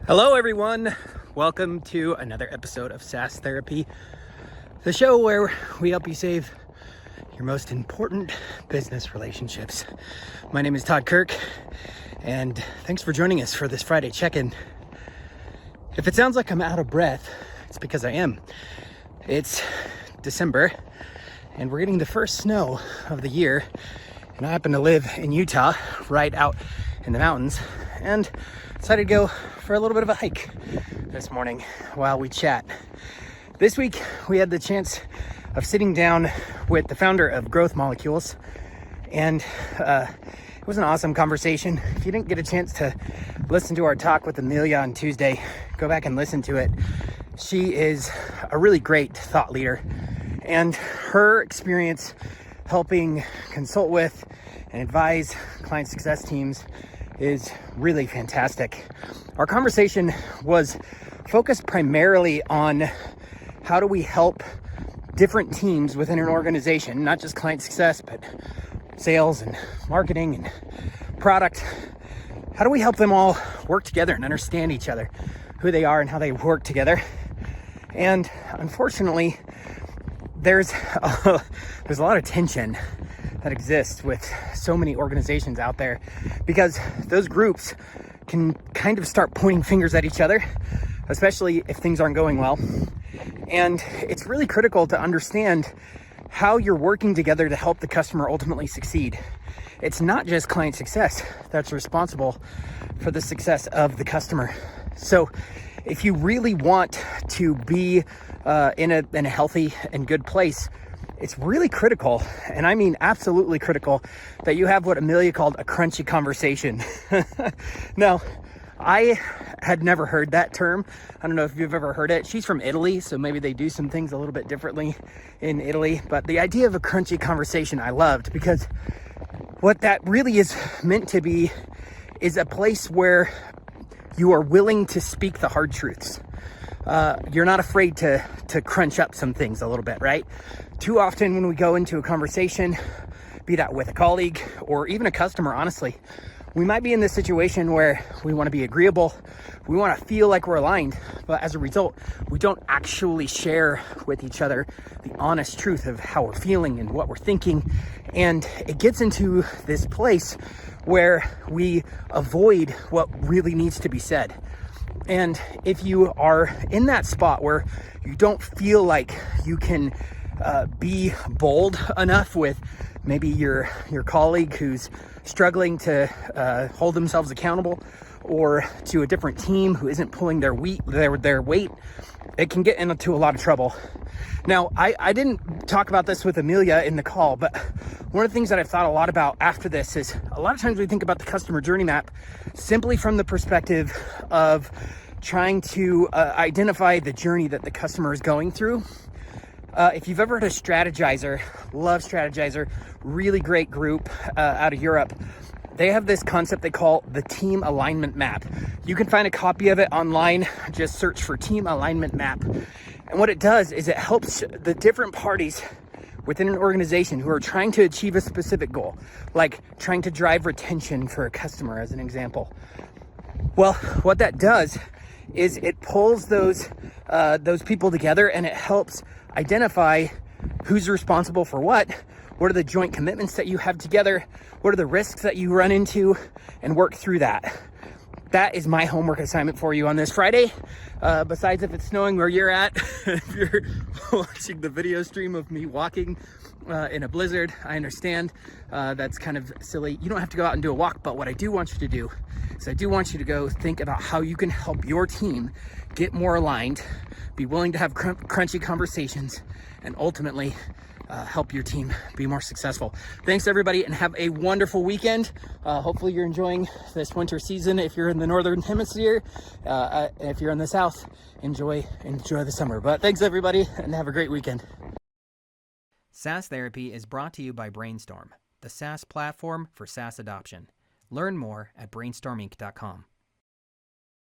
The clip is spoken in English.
Hello, everyone. Welcome to another episode of SaaS Therapy, the show where we help you save your most important business relationships. My name is Todd Kirk, and thanks for joining us for this Friday check-in. If it sounds like I'm out of breath, it's because I am. It's December, and we're getting the first snow of the year, and I happen to live in Utah, right out in the mountains, and decided to go for a little bit of a hike this morning while we chat. This week, we had the chance of sitting down with the founder of Growth Molecules, and it was an awesome conversation. If you didn't get a chance to listen to our talk with Emilia on Tuesday, go back and listen to it. She is a really great thought leader, and her experience helping consult with and advise client success teams is really fantastic. Our conversation was focused primarily on how do we help different teams within an organization, not just client success, but sales and marketing and product. How do we help them all work together and understand each other, who they are and how they work together? And unfortunately, there's a lot of tension that exists with so many organizations out there, because those groups can kind of start pointing fingers at each other, especially if things aren't going well. And it's really critical to understand how you're working together to help the customer ultimately succeed. It's not just client success that's responsible for the success of the customer. So if you really want to be in a healthy and good place, it's really critical, and I mean absolutely critical, that you have what Emilia called a crunchy conversation. Now, I had never heard that term. I don't know if you've ever heard it. She's from Italy, so maybe they do some things a little bit differently in Italy. But the idea of a crunchy conversation I loved, because what that really is meant to be is a place where you are willing to speak the hard truths. You're not afraid to crunch up some things a little bit, right? Too often when we go into a conversation, be that with a colleague or even a customer, honestly, we might be in this situation where we want to be agreeable, we want to feel like we're aligned, but as a result, we don't actually share with each other the honest truth of how we're feeling and what we're thinking. And it gets into this place where we avoid what really needs to be said. And if you are in that spot where you don't feel like you can be bold enough with maybe your colleague who's struggling to hold themselves accountable, or to a different team who isn't pulling their weight, it can get into a lot of trouble. Now, I didn't talk about this with Emilia in the call, but one of the things that I've thought a lot about after this is a lot of times we think about the customer journey map simply from the perspective of trying to identify the journey that the customer is going through. If you've ever heard of Strategizer, love Strategizer, really great group out of Europe. They have this concept they call the team alignment map. You can find a copy of it online, just search for team alignment map. And what it does is it helps the different parties within an organization who are trying to achieve a specific goal, like trying to drive retention for a customer as an example. Well, what that does is it pulls those people together, and it helps identify who's responsible for what are the joint commitments that you have together, what are the risks that you run into, and work through that. That is my homework assignment for you on this Friday. Besides if it's snowing where you're at, if you're watching the video stream of me walking in a blizzard, I understand that's kind of silly. You don't have to go out and do a walk, but what I do want you to do is I do want you to go think about how you can help your team get more aligned, be willing to have crunchy conversations, and ultimately help your team be more successful. Thanks everybody, and have a wonderful weekend. Hopefully you're enjoying this winter season. If you're in the northern hemisphere, if you're in the south, enjoy the summer. But thanks everybody, and have a great weekend. SaaS Therapy is brought to you by Brainstorm, the SaaS platform for SaaS adoption. Learn more at brainstorminc.com.